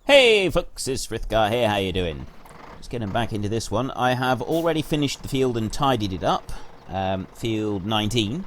Hey folks, it's Frithgar here, how you doing? Just getting back into this one. I have already finished the field and tidied it up. Field 19.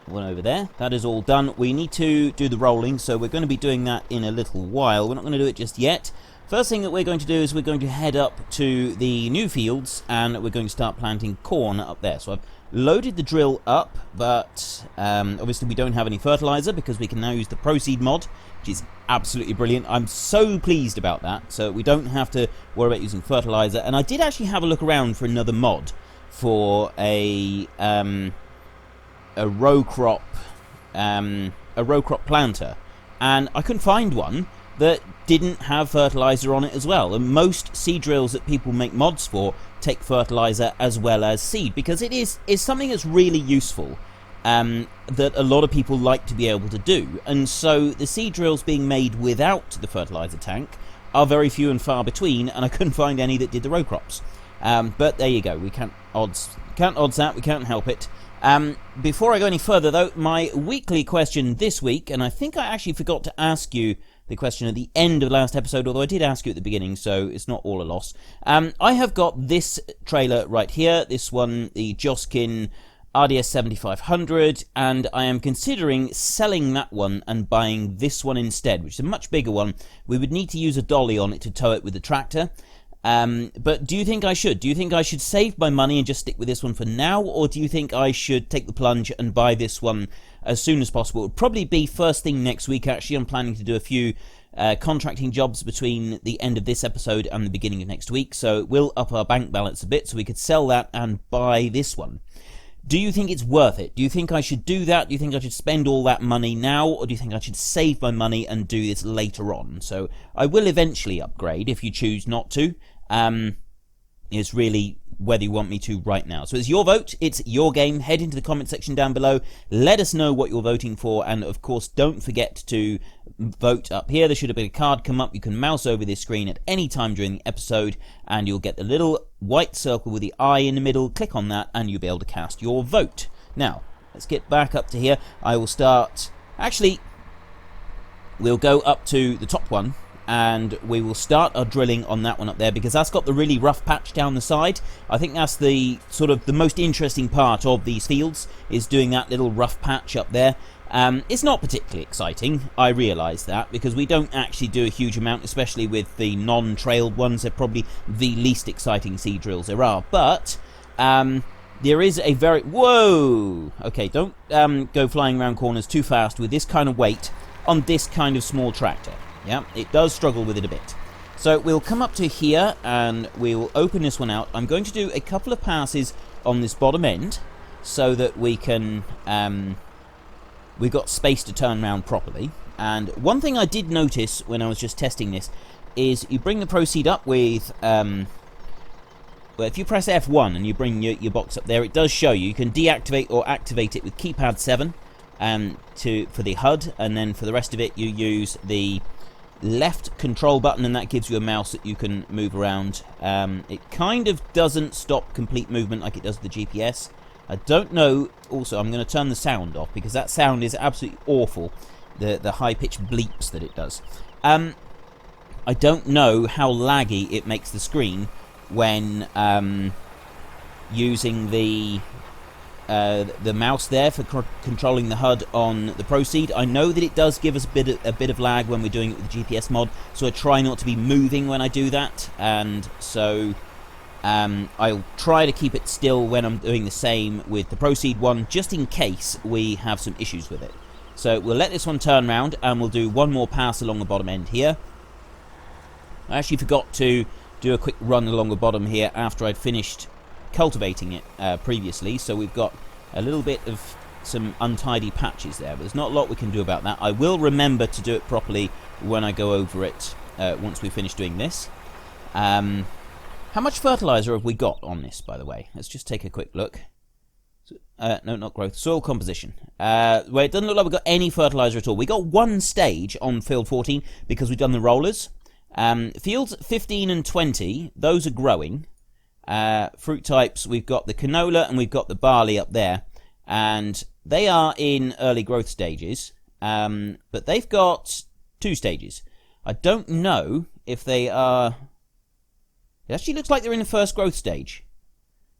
One over there. That is all done. We need to do the rolling, so we're going to be doing that in a little while. We're not going to do it just yet. First thing that we're going to do is we're going to head up to the new fields and we're going to start planting corn up there. So I've loaded the drill up, but obviously we don't have any fertilizer because we can now use the Proceed mod, which is absolutely brilliant. I'm so pleased about that. So we don't have to worry about using fertilizer. And I did actually have a look around for another mod for a row crop planter, and I couldn't find one that didn't have fertilizer on it as well. And most seed drills that people make mods for take fertilizer as well as seed, because it is something that's really useful, that a lot of people like to be able to do. And so the seed drills being made without the fertilizer tank are very few and far between, and I couldn't find any that did the row crops. But there you go, we can't odds that, we can't help it. Before I go any further though, my weekly question this week, and I think I actually forgot to ask you the question at the end of the last episode, although I did ask you at the beginning, so it's not all a loss. I have got this trailer right here, this one, the Joskin RDS 7500, and I am considering selling that one and buying this one instead, which is a much bigger one. We would need to use a dolly on it to tow it with the tractor. But do you think I should? Do you think I should save my money and just stick with this one for now, or do you think I should take the plunge and buy this one as soon as possible? It would probably be first thing next week, actually. I'm planning to do a few contracting jobs between the end of this episode and the beginning of next week, so it will up our bank balance a bit, so we could sell that and buy this one. Do you think it's worth it? Do you think I should do that? Do you think I should spend all that money now, or do you think I should save my money and do this later on? So I will eventually upgrade if you choose not to. It's really whether you want me to right now. So it's your vote, it's your game. Head into the comment section down below, let us know what you're voting for, and of course don't forget to vote up here. There should have been a card come up. You can mouse over this screen at any time during the episode and you'll get the little white circle with the eye in the middle. Click on that and you'll be able to cast your vote. Now let's get back up to here. I will start, actually we'll go up to the top one and we will start our drilling on that one up there, because that's got the really rough patch down the side. I think that's the sort of the most interesting part of these fields, is doing that little rough patch up there. It's not particularly exciting, I realise that, because we don't actually do a huge amount, especially with the non-trailed ones. They're probably the least exciting seed drills there are, but there is a very... Whoa! Okay, don't go flying around corners too fast with this kind of weight on this kind of small tractor. Yeah, it does struggle with it a bit. So we'll come up to here and we'll open this one out. I'm going to do a couple of passes on this bottom end so that we can... we've got space to turn around properly. And one thing I did notice when I was just testing this is you bring the Proceed up with... well, if you press F1 and you bring your box up there, it does show you. You can deactivate or activate it with keypad 7 for the HUD, and then for the rest of it you use the left control button, and that gives you a mouse that you can move around. It kind of doesn't stop complete movement like it does the GPS. I don't know. Also, I'm going to turn the sound off because that sound is absolutely awful, the high-pitched bleeps that it does. I don't know how laggy it makes the screen when using the mouse there for controlling the HUD on the Proceed. I know that it does give us a bit of lag when we're doing it with the GPS mod, so I try not to be moving when I do that, and so I'll try to keep it still when I'm doing the same with the Proceed one, just in case we have some issues with it. So we'll let this one turn round and we'll do one more pass along the bottom end here. I actually forgot to do a quick run along the bottom here after I'd finished cultivating it previously, so we've got a little bit of some untidy patches there, but there's not a lot we can do about that. I will remember to do it properly when I go over it once we finish doing this. How much fertilizer have we got on this, by the way? Let's just take a quick look. No, not growth, soil composition. Well, it doesn't look like we've got any fertilizer at all. We got one stage on field 14 because we've done the rollers. Fields 15 and 20, those are growing. Fruit types, we've got the canola and we've got the barley up there, and they are in early growth stages, but they've got 2 stages. I don't know if they are... It actually looks like they're in the first growth stage.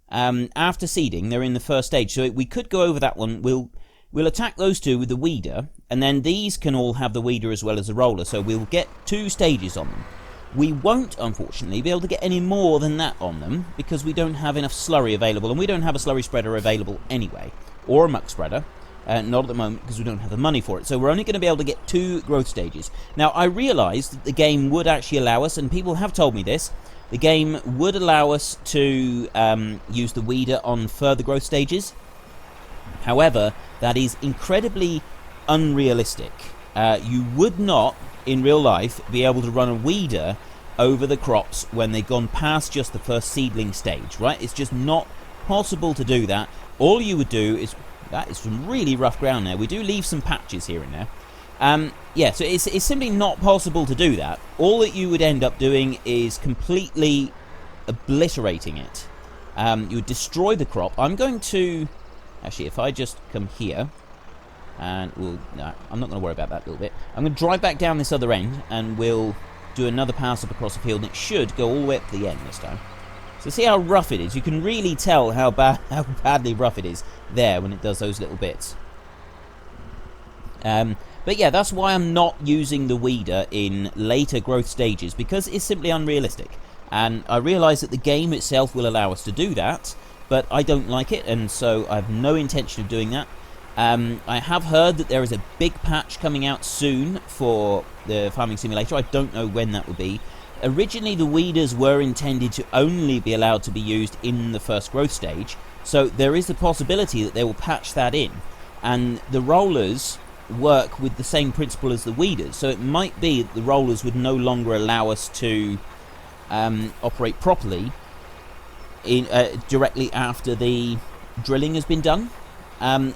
After seeding, they're in the first stage. So we could go over that one. We'll attack those two with the weeder, and then these can all have the weeder as well as the roller. So we'll get 2 stages on them. We won't, unfortunately, be able to get any more than that on them because we don't have enough slurry available, and we don't have a slurry spreader available anyway, or a muck spreader. Not at the moment because we don't have the money for it. So we're only going to be able to get 2 growth stages. Now, I realised that the game would actually allow us, and people have told me this, the game would allow us to use the weeder on further growth stages. However, that is incredibly unrealistic. You would not, in real life, be able to run a weeder over the crops when they've gone past just the first seedling stage, right? It's just not possible to do that. All you would do is... That is some really rough ground there. We do leave some patches here and there. Yeah, so it's simply not possible to do that. All that you would end up doing is completely obliterating it. You would destroy the crop. I'm going to... Actually, if I just come here... And no, I'm not going to worry about that little bit. I'm going to drive back down this other end, and we'll do another pass up across the field, and it should go all the way up to the end this time. So see how rough it is. You can really tell how badly rough it is there when it does those little bits. But yeah, that's why I'm not using the weeder in later growth stages, because it's simply unrealistic. And I realise that the game itself will allow us to do that, but I don't like it, and so I have no intention of doing that. I have heard that there is a big patch coming out soon for the Farming Simulator. I don't know when that will be. Originally, the weeders were intended to only be allowed to be used in the first growth stage, so there is the possibility that they will patch that in. And the rollers work with the same principle as the weeders, so it might be that the rollers would no longer allow us to operate properly directly after the drilling has been done.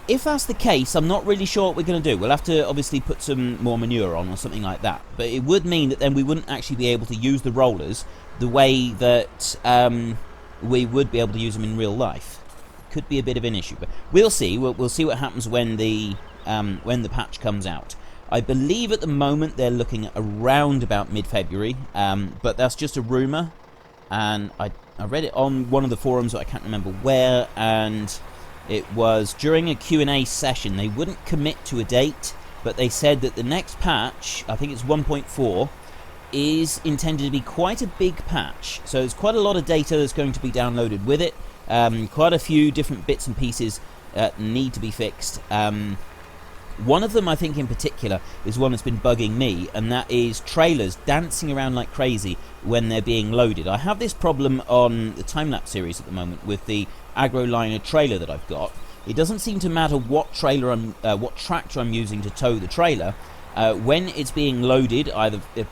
If that's the case, I'm not really sure what we're going to do. We'll have to obviously put some more manure on or something like that. But it would mean that then we wouldn't actually be able to use the rollers the way that we would be able to use them in real life. Could be a bit of an issue, but we'll see. We'll see what happens when the patch comes out. I believe at the moment they're looking at around about mid-February, but that's just a rumour. And I read it on one of the forums, but I can't remember where, and... It was during a Q&A session. They wouldn't commit to a date, but they said that the next patch, I think it's 1.4, is intended to be quite a big patch. So there's quite a lot of data that's going to be downloaded with it. Quite a few different bits and pieces need to be fixed. One of them, I think in particular, is one that's been bugging me, and that is trailers dancing around like crazy when they're being loaded. I have this problem on the time-lapse series at the moment with the AgroLiner trailer that I've got. It doesn't seem to matter what tractor I'm using to tow the trailer. When it's being loaded, it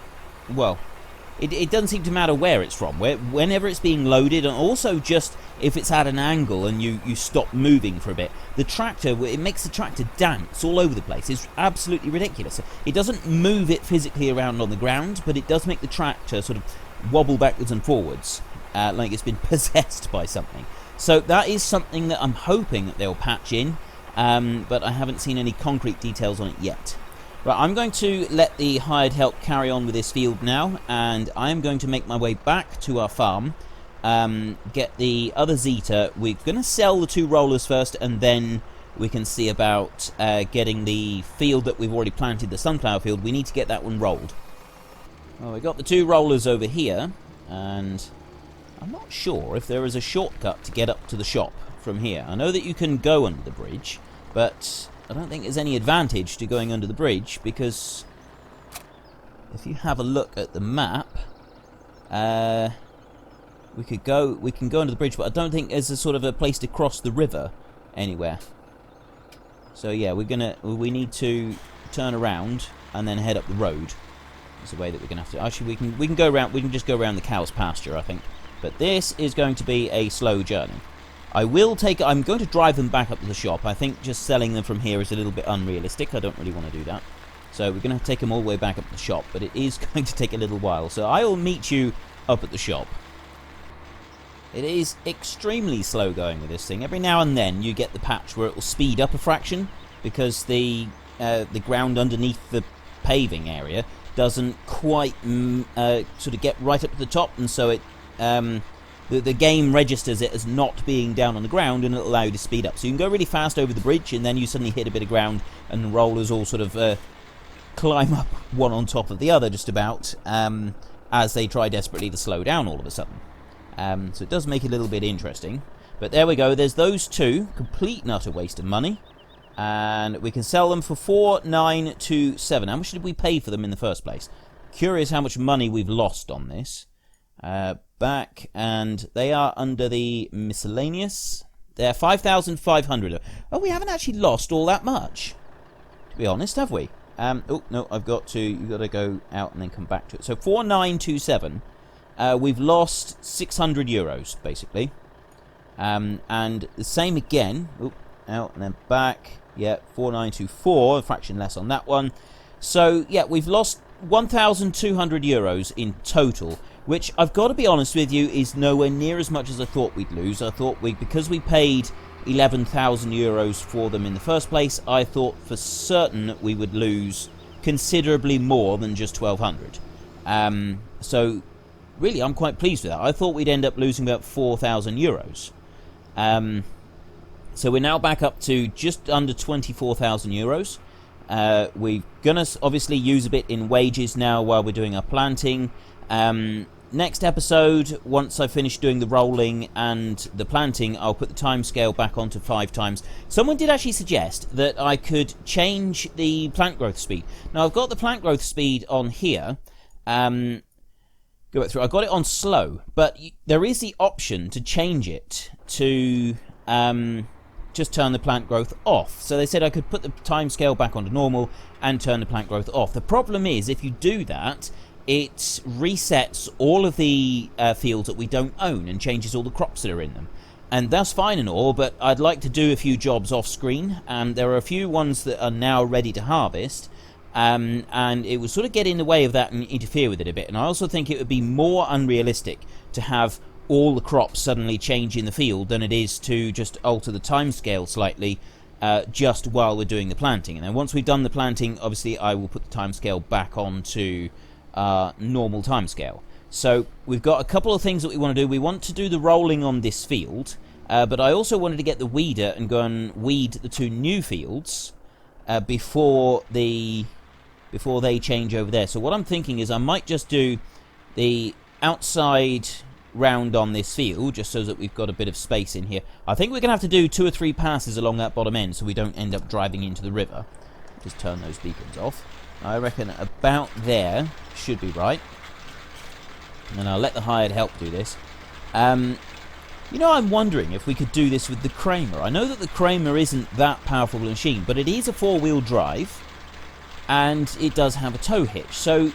doesn't seem to matter where it's from. Whenever it's being loaded, and also just if it's at an angle and you stop moving for a bit, the tractor, it makes the tractor dance all over the place. It's absolutely ridiculous. It doesn't move it physically around on the ground, but it does make the tractor sort of wobble backwards and forwards, like it's been possessed by something. So that is something that I'm hoping that they'll patch in, but I haven't seen any concrete details on it yet. Right, I'm going to let the hired help carry on with this field now, and I'm going to make my way back to our farm, get the other Zeta. We're going to sell the 2 rollers first, and then we can see about getting the field that we've already planted, the sunflower field. We need to get that one rolled. Well, we've got the 2 rollers over here, and I'm not sure if there is a shortcut to get up to the shop from here. I know that you can go under the bridge, but I don't think there's any advantage to going under the bridge, because if you have a look at the map, we can go under the bridge, but I don't think there's a sort of a place to cross the river anywhere. So yeah, we need to turn around and then head up the road. It's the way that we're gonna have to. Actually, we can go around. We can just go around the cow's pasture, I think. But this is going to be a slow journey. I'm going to drive them back up to the shop. I think just selling them from here is a little bit unrealistic. I don't really want to do that. So we're going to have to take them all the way back up to the shop, but it is going to take a little while. So I will meet you up at the shop. It is extremely slow going with this thing. Every now and then you get the patch where it will speed up a fraction, because the ground underneath the paving area doesn't quite sort of get right up to the top, and so it the game registers it as not being down on the ground, and it'll allow you to speed up. So you can go really fast over the bridge, and then you suddenly hit a bit of ground, and the rollers all sort of climb up one on top of the other, just about, as they try desperately to slow down all of a sudden. So it does make it a little bit interesting. But there we go, there's those two, complete and utter waste of money. And we can sell them for 4,927. How much did we pay for them in the first place? Curious how much money we've lost on this. Back, and they are under the miscellaneous. They're 5,500. Oh, we haven't actually lost all that much, to be honest, have we? Oh, no, you've got to go out and then come back to it. So 4,927. We've lost 600 euros, basically. And the same again. Oop, out and then back. Yeah, 4,924, a fraction less on that one. So, yeah, we've lost 1,200 euros in total, which I've got to be honest with you is nowhere near as much as I thought we'd lose. I thought because we paid 11,000 euros for them in the first place, I thought for certain that we would lose considerably more than just 1,200. So, really, I'm quite pleased with that. I thought we'd end up losing about 4,000 euros. So we're now back up to just under 24,000 euros. We're going to obviously use a bit in wages now while we're doing our planting. Next episode, once I finish doing the rolling and the planting, I'll put the timescale back onto 5 times. Someone did actually suggest that I could change the plant growth speed. Now, I've got the plant growth speed on here. Go back through. I got it on slow, but there is the option to change it to just turn the plant growth off. So they said I could put the timescale back onto normal and turn the plant growth off. The problem is, if you do that, it resets all of the fields that we don't own and changes all the crops that are in them. And that's fine and all, but I'd like to do a few jobs off screen, and there are a few ones that are now ready to harvest. And it would sort of get in the way of that and interfere with it a bit. And I also think it would be more unrealistic to have all the crops suddenly change in the field than it is to just alter the timescale slightly just while we're doing the planting. And then once we've done the planting, obviously I will put the timescale back onto normal timescale. So we've got a couple of things that we want to do. We want to do the rolling on this field, but I also wanted to get the weeder and go and weed the 2 new fields before they change over there. So what I'm thinking is I might just do the outside round on this field, just so that we've got a bit of space in here. I think we're going to have to do 2 or 3 passes along that bottom end so we don't end up driving into the river. Just turn those beacons off. I reckon about there should be right. And I'll let the hired help do this. I'm wondering if we could do this with the Kramer. I know that the Kramer isn't that powerful a machine, but it is a 4-wheel drive, and it does have a tow hitch. So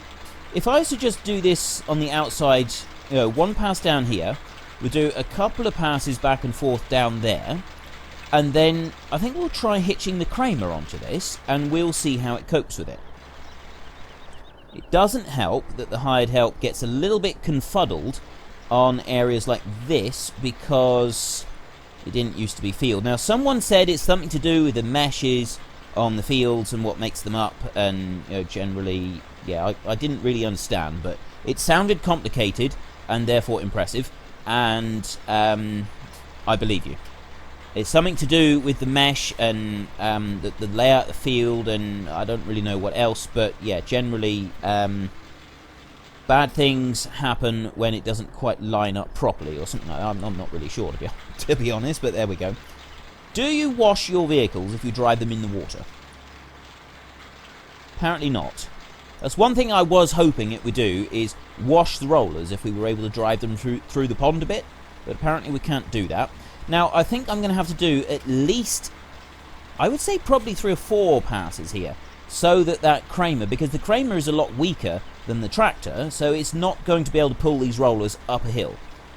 if I was to just do this on the outside, 1 pass down here, we'll do a couple of passes back and forth down there, and then I think we'll try hitching the Kramer onto this, and we'll see how it copes with it. It doesn't help that the hired help gets a little bit confuddled on areas like this because it didn't used to be field. Now, someone said it's something to do with the meshes on the fields and what makes them up, and generally, yeah, I didn't really understand, but it sounded complicated and therefore impressive, and I believe you. It's something to do with the mesh and the layout of the field, and I don't really know what else, but yeah, generally bad things happen when it doesn't quite line up properly or something like that. I'm not really sure, to be honest, but there we go. Do you wash your vehicles if you drive them in the water? Apparently not. That's one thing I was hoping it would do, is wash the rollers if we were able to drive them through the pond a bit, but apparently we can't do that. Now, I think I'm going to have to do at least, I would say probably 3 or 4 passes here, so that Kramer, because the Kramer is a lot weaker than the tractor, so it's not going to be able to pull these rollers up a hill.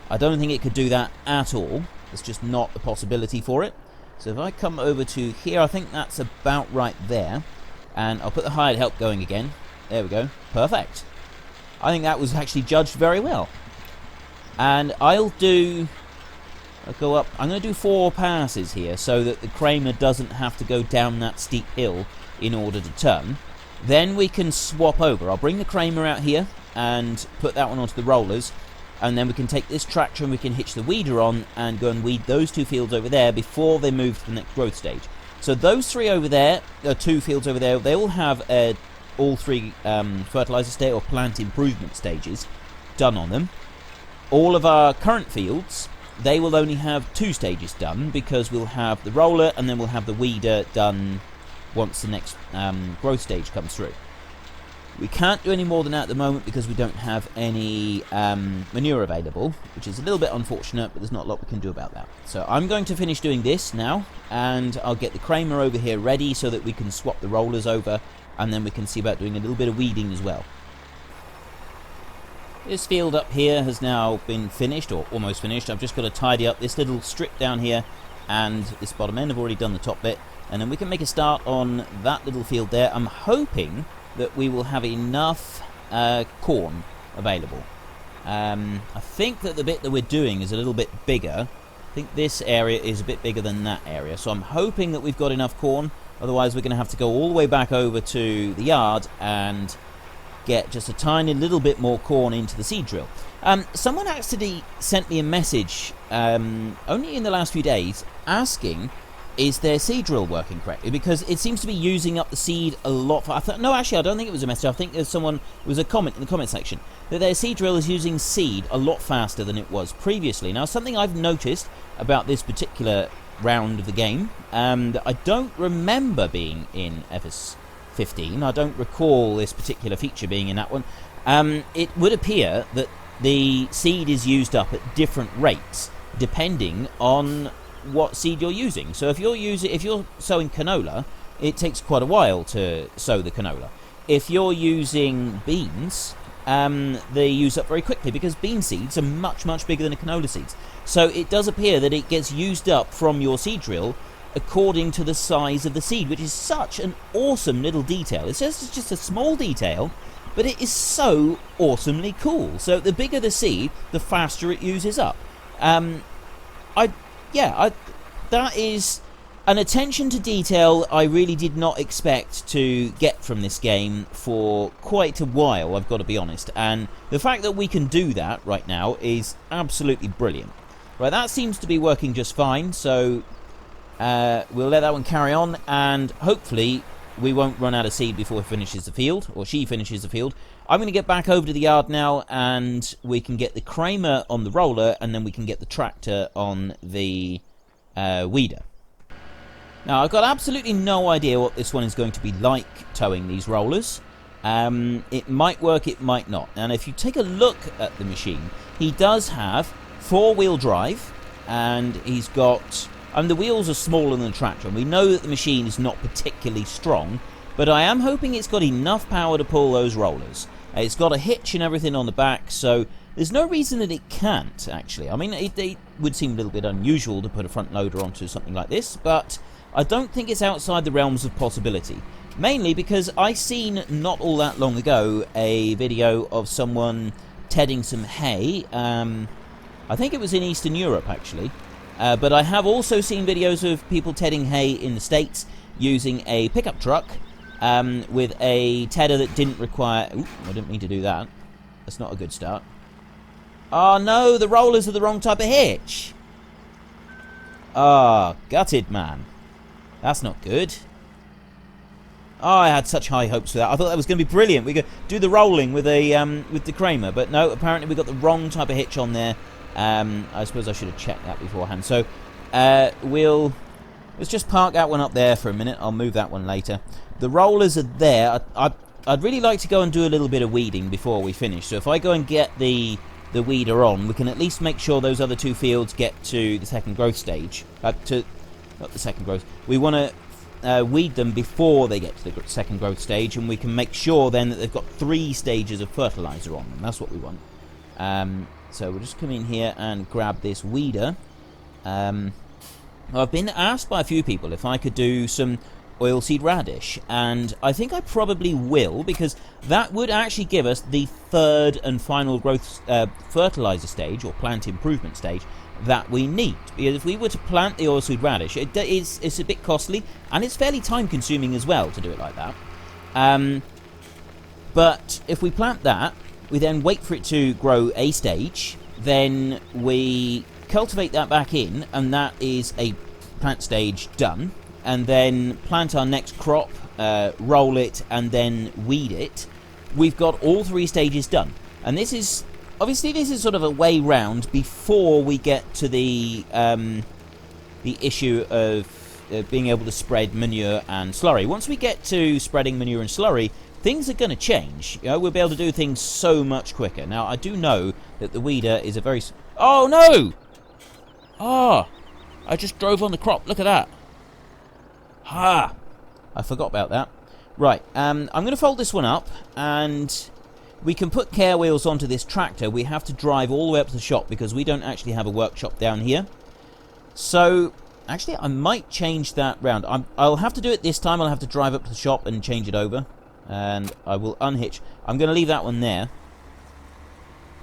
I don't think it could do that at all. There's just not a possibility for it. So if I come over to here, I think that's about right there, and I'll put the hired help going again. There we go. Perfect. I think that was actually judged very well. And I'll go up. I'm going to do 4 passes here so that the Kramer doesn't have to go down that steep hill in order to turn. Then we can swap over. I'll bring the Kramer out here and put that one onto the rollers, and then we can take this tractor and we can hitch the weeder on and go and weed those 2 fields over there before they move to the next growth stage. So those 3 over there, 2 fields over there, they all have all 3 fertilizer stage or plant improvement stages done on them. All of our current fields, they will only have 2 stages done, because we'll have the roller and then we'll have the weeder done once the next growth stage comes through. We can't do any more than that at the moment because we don't have any manure available, which is a little bit unfortunate, but there's not a lot we can do about that. So I'm going to finish doing this now, and I'll get the Kramer over here ready so that we can swap the rollers over, and then we can see about doing a little bit of weeding as well. This field up here has now been finished, or almost finished. I've just got to tidy up this little strip down here and this bottom end. I've already done the top bit, and then we can make a start on that little field there. I'm hoping that we will have enough corn available. I think that the bit that we're doing is a little bit bigger. I think this area is a bit bigger than that area, so I'm hoping that we've got enough corn. Otherwise we're going to have to go all the way back over to the yard and get just a tiny little bit more corn into the seed drill. Someone actually sent me a message only in the last few days asking, is their seed drill working correctly? Because it seems to be using up the seed a lot. No, actually, I don't think it was a message. I think there's someone, it was a comment in the comment section, that their seed drill is using seed a lot faster than it was previously. Now, something I've noticed about this particular round of the game, that I don't remember being in FS 15. I don't recall this particular feature being in that one. It would appear that the seed is used up at different rates depending on what seed you're using. So if you're sowing canola, it takes quite a while to sow the canola. If you're using beans, they use up very quickly because bean seeds are much bigger than the canola seeds. So it does appear that it gets used up from your seed drill according to the size of the seed, which is such an awesome little detail. It's just a small detail, but it is so awesomely cool. So the bigger the seed, the faster it uses up. That is an attention to detail I really did not expect to get from this game for quite a while, I've got to be honest. And the fact that we can do that right now is absolutely brilliant. Right, that seems to be working just fine, so we'll let that one carry on, and hopefully we won't run out of seed before he finishes the field, or she finishes the field. I'm going to get back over to the yard now, and we can get the Kramer on the roller, and then we can get the tractor on the weeder. Now, I've got absolutely no idea what this one is going to be like towing these rollers. It might work, it might not. And if you take a look at the machine, he does have 4-wheel drive, and he's got... the wheels are smaller than the tractor, and we know that the machine is not particularly strong, but I am hoping it's got enough power to pull those rollers. It's got a hitch and everything on the back, so there's no reason that it can't, actually. I mean, it would seem a little bit unusual to put a front loader onto something like this, but I don't think it's outside the realms of possibility. Mainly because I seen, not all that long ago, a video of someone tedding some hay. I think it was in Eastern Europe, actually. But I have also seen videos of people tedding hay in the States using a pickup truck with a tedder that didn't require... Ooh, I didn't mean to do that. That's not a good start. Oh no, the rollers are the wrong type of hitch. Ah, gutted, man. That's not good. Oh, I had such high hopes for that. I thought that was going to be brilliant. We could do the rolling with the Kramer, but no, apparently we got the wrong type of hitch on there. I suppose I should have checked that beforehand. So let's just park that one up there for a minute. I'll move that one later. The rollers are there. I'd really like to go and do a little bit of weeding before we finish. So if I go and get the weeder on, we can at least make sure those other 2 fields get to the second growth stage. Not the second growth. We want to weed them before they get to the second growth stage, and we can make sure then that they've got 3 stages of fertilizer on them. That's what we want. So we'll just come in here and grab this weeder. I've been asked by a few people if I could do some oilseed radish, and I think I probably will, because that would actually give us the 3rd and final growth fertilizer stage, or plant improvement stage, that we need. Because if we were to plant the oilseed radish, it's a bit costly, and it's fairly time consuming as well to do it like that. But if we plant that, we then wait for it to grow a stage, then we cultivate that back in, and that is a plant stage done, and then plant our next crop, roll it, and then weed it. We've got all 3 stages done. And this is, obviously this is sort of a way round before we get to the issue of being able to spread manure and slurry. Once we get to spreading manure and slurry, things are going to change. You know, we'll be able to do things so much quicker. Now, I do know that the weeder is a very... Oh, no! Ah! I just drove on the crop. Look at that. Ha! I forgot about that. Right, I'm going to fold this one up, and we can put care wheels onto this tractor. We have to drive all the way up to the shop because we don't actually have a workshop down here. So... Actually, I might change that round. I'll have to do it this time. I'll have to drive up to the shop and change it over. And I will unhitch. I'm going to leave that one there.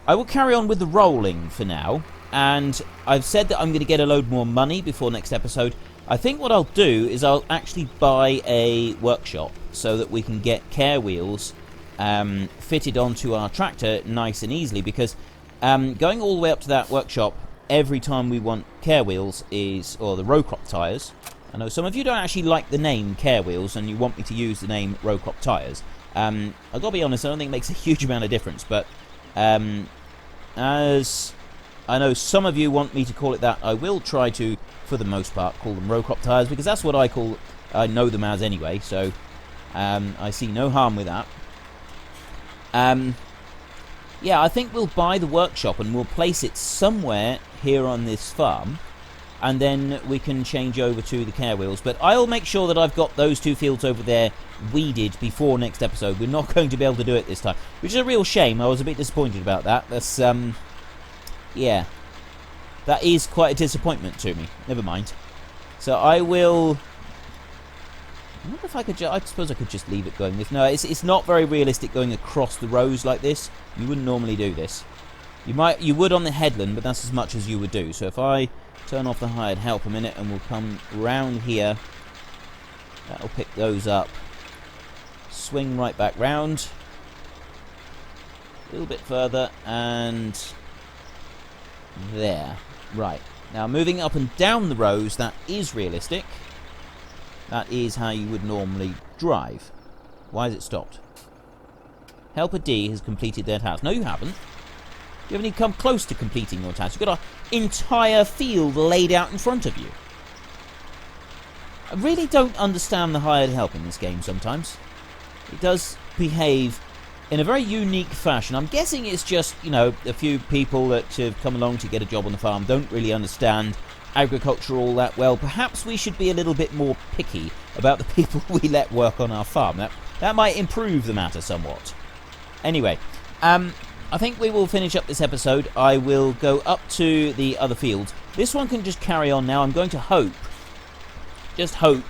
I will carry on with the rolling for now. And I've said that I'm going to get a load more money before next episode. I think what I'll do is I'll actually buy a workshop so that we can get care wheels fitted onto our tractor nice and easily. Because going all the way up to that workshop... every time we want care wheels is, or the row crop tyres. I know some of you don't actually like the name care wheels and you want me to use the name row crop tyres. I've got to be honest, I don't think it makes a huge amount of difference, but as I know some of you want me to call it that, I will try to, for the most part, call them row crop tyres, because that's what I know them as anyway, so I see no harm with that. Yeah, I think we'll buy the workshop and we'll place it somewhere here on this farm, and then we can change over to the care wheels. But I'll make sure that I've got those 2 fields over there weeded before next episode. We're not going to be able to do it this time, which is a real shame. I was a bit disappointed about that. That's, yeah, that is quite a disappointment to me. Never mind. So I will... I wonder if I could I suppose I could just leave it going this. No, it's not very realistic going across the rows like this. You wouldn't normally do this. You would on the headland, but that's as much as you would do. So if I turn off the hired help a minute and we'll come round here, that'll pick those up. Swing right back round. A little bit further, and there. Right. Now moving up and down the rows, that is realistic. That is how you would normally drive. Why has it stopped? Helper D has completed their task. No, you haven't. You haven't even come close to completing your task. You've got an entire field laid out in front of you. I really don't understand the hired help in this game sometimes. It does behave in a very unique fashion. I'm guessing it's just, you know, a few people that have come along to get a job on the farm don't really understand agriculture all that well. Perhaps we should be a little bit more picky about the people we let work on our farm. That might improve the matter somewhat. Anyway, I think we will finish up this episode. I will go up to the other fields. This one can just carry on now. I'm going to hope, just hope,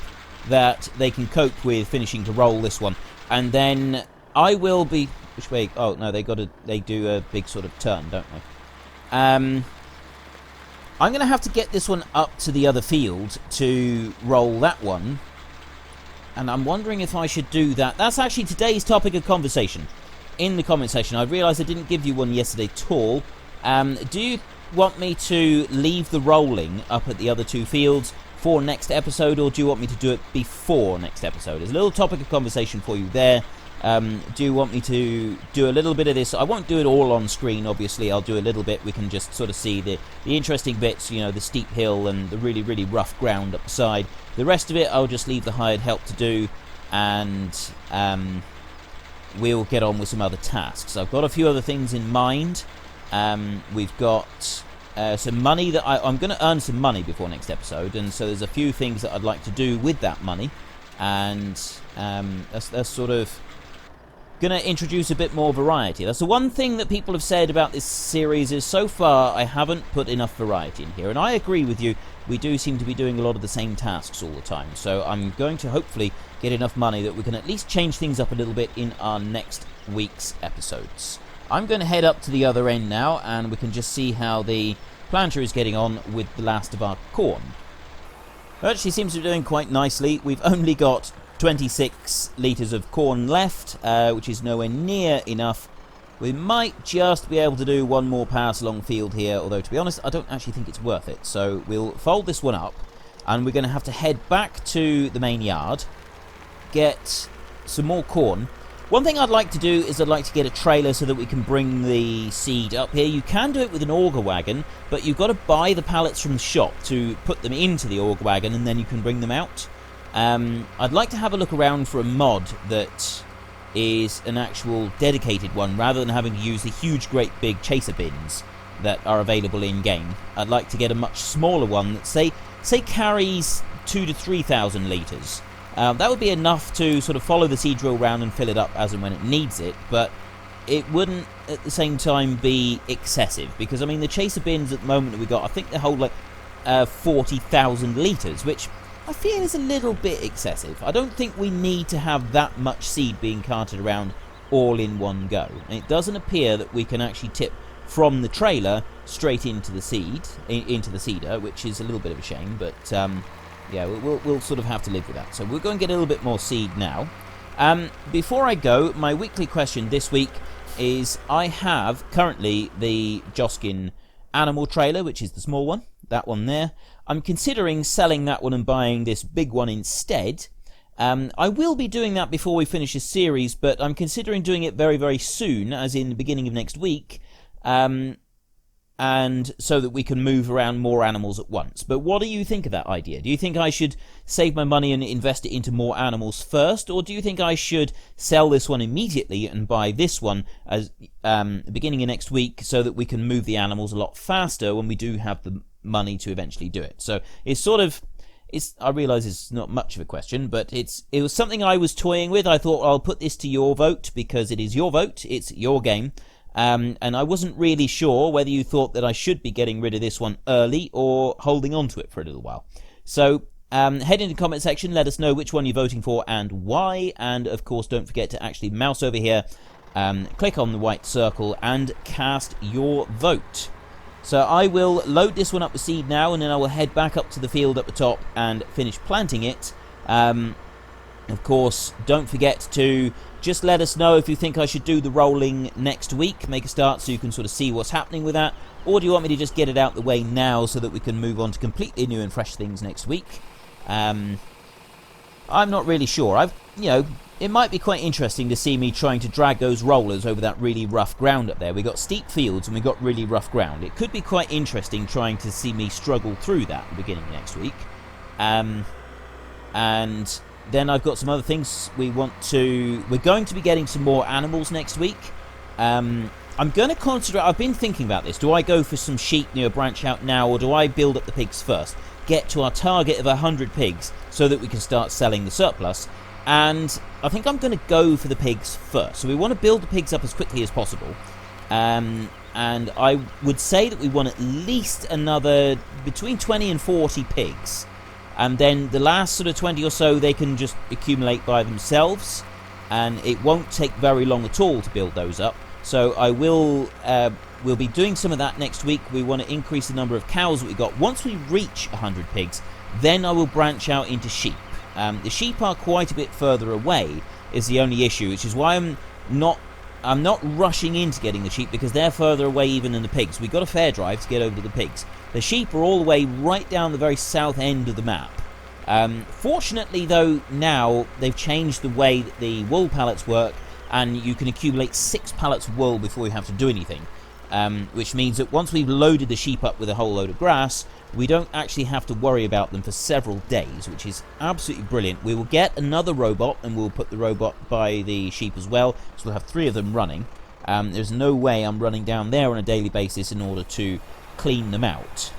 that they can cope with finishing to roll this one. And then I will be... Which way? Oh, no, they do a big sort of turn, don't they? I'm going to have to get this one up to the other field to roll that one. And I'm wondering if I should do that. That's actually today's topic of conversation in the comment section. I realised I didn't give you one yesterday at all. Do you want me to leave the rolling up at the other 2 fields for next episode, or do you want me to do it before next episode? There's a little topic of conversation for you there. Do you want me to do a little bit of this? I won't do it all on screen, obviously. I'll do a little bit. We can just sort of see the interesting bits, you know, the steep hill and the really, really rough ground up the side. The rest of it, I'll just leave the hired help to do, and we'll get on with some other tasks. I've got a few other things in mind. We've got some money that I'm going to earn some money before next episode, and so there's a few things that I'd like to do with that money, and that's sort of going to introduce a bit more variety. That's the one thing that people have said about this series, is so far I haven't put enough variety in here, and I agree with you. We do seem to be doing a lot of the same tasks all the time, so I'm going to hopefully get enough money that we can at least change things up a little bit in our next week's episodes. I'm going to head up to the other end now, and we can just see how the planter is getting on with the last of our corn. It actually seems to be doing quite nicely. We've only got 26 litres of corn left, which is nowhere near enough. We might just be able to do one more pass along field here, although to be honest, I don't actually think it's worth it. So we'll fold this one up, and we're going to have to head back to the main yard, get some more corn. One thing I'd like to do is I'd like to get a trailer so that we can bring the seed up here. You can do it with an auger wagon, but you've got to buy the pallets from the shop to put them into the auger wagon, and then you can bring them out. I'd like to have a look around for a mod that is an actual dedicated one, rather than having to use the huge, great big chaser bins that are available in-game. I'd like to get a much smaller one that, say carries 2,000 to 3,000 litres. That would be enough to sort of follow the seed drill round and fill it up as and when it needs it, but it wouldn't at the same time be excessive, because I mean the chaser bins at the moment that we got, I think they hold like 40,000 litres, which I feel is a little bit excessive. I don't think we need to have that much seed being carted around all in one go. And it doesn't appear that we can actually tip from the trailer straight into the seeder, which is a little bit of a shame, but yeah, we'll sort of have to live with that. So we're going to get a little bit more seed now. Before I go, my weekly question this week is, I have currently the Joskin animal trailer, which is the small one, that one there. I'm considering selling that one and buying this big one instead. I will be doing that before we finish this series, but I'm considering doing it very, very soon, as in the beginning of next week, and so that we can move around more animals at once. But what do you think of that idea? Do you think I should save my money and invest it into more animals first, or do you think I should sell this one immediately and buy this one as beginning of next week, so that we can move the animals a lot faster when we do have the money to eventually do it? So I realise it's not much of a question, but it was something I was toying with. I thought I'll put this to your vote, because it is your vote, it's your game. And I wasn't really sure whether you thought that I should be getting rid of this one early or holding on to it for a little while. So head into the comment section, let us know which one you're voting for and why, and of course don't forget to actually mouse over here, click on the white circle and cast your vote. So I will load this one up with seed now, and then I will head back up to the field up the top and finish planting it. Of course, don't forget to just let us know if you think I should do the rolling next week, make a start so you can sort of see what's happening with that, or do you want me to just get it out the way now so that we can move on to completely new and fresh things next week? I'm not really sure. It might be quite interesting to see me trying to drag those rollers over that really rough ground up there. We got steep fields and we got really rough ground. It could be quite interesting trying to see me struggle through that at the beginning of next week. And then I've got some other things we're going to be getting some more animals next week. I'm going to concentrate. I've been thinking about this. Do I go for some sheep near a branch out now, or do I build up the pigs first? Get to our target of 100 pigs so that we can start selling the surplus. And I think I'm going to go for the pigs first. So we want to build the pigs up as quickly as possible. And I would say that we want at least another between 20 and 40 pigs. And then the last sort of 20 or so, they can just accumulate by themselves, and it won't take very long at all to build those up. So I we'll be doing some of that next week. We want to increase the number of cows that we got. Once we reach 100 pigs, then I will branch out into sheep. The sheep are quite a bit further away, is the only issue, which is why I'm not rushing into getting the sheep, because they're further away even than the pigs. We've got a fair drive to get over to the pigs. The sheep are all the way right down the very south end of the map. Fortunately, though, now they've changed the way that the wool pallets work, and you can accumulate 6 pallets of wool before you have to do anything. Which means that once we've loaded the sheep up with a whole load of grass, we don't actually have to worry about them for several days, which is absolutely brilliant. We will get another robot, and we'll put the robot by the sheep as well, so we'll have 3 of them running. There's no way I'm running down there on a daily basis in order to clean them out.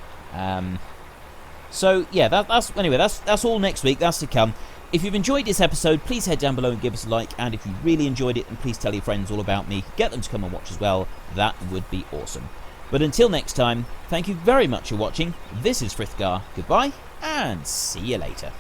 So yeah, that's all next week. That's to come. If you've enjoyed this episode, please head down below and give us a like, and if you really enjoyed it, then please tell your friends all about me. Get them to come and watch as well. That would be awesome. But until next time, thank you very much for watching. This is Frithgar. Goodbye, and see you later.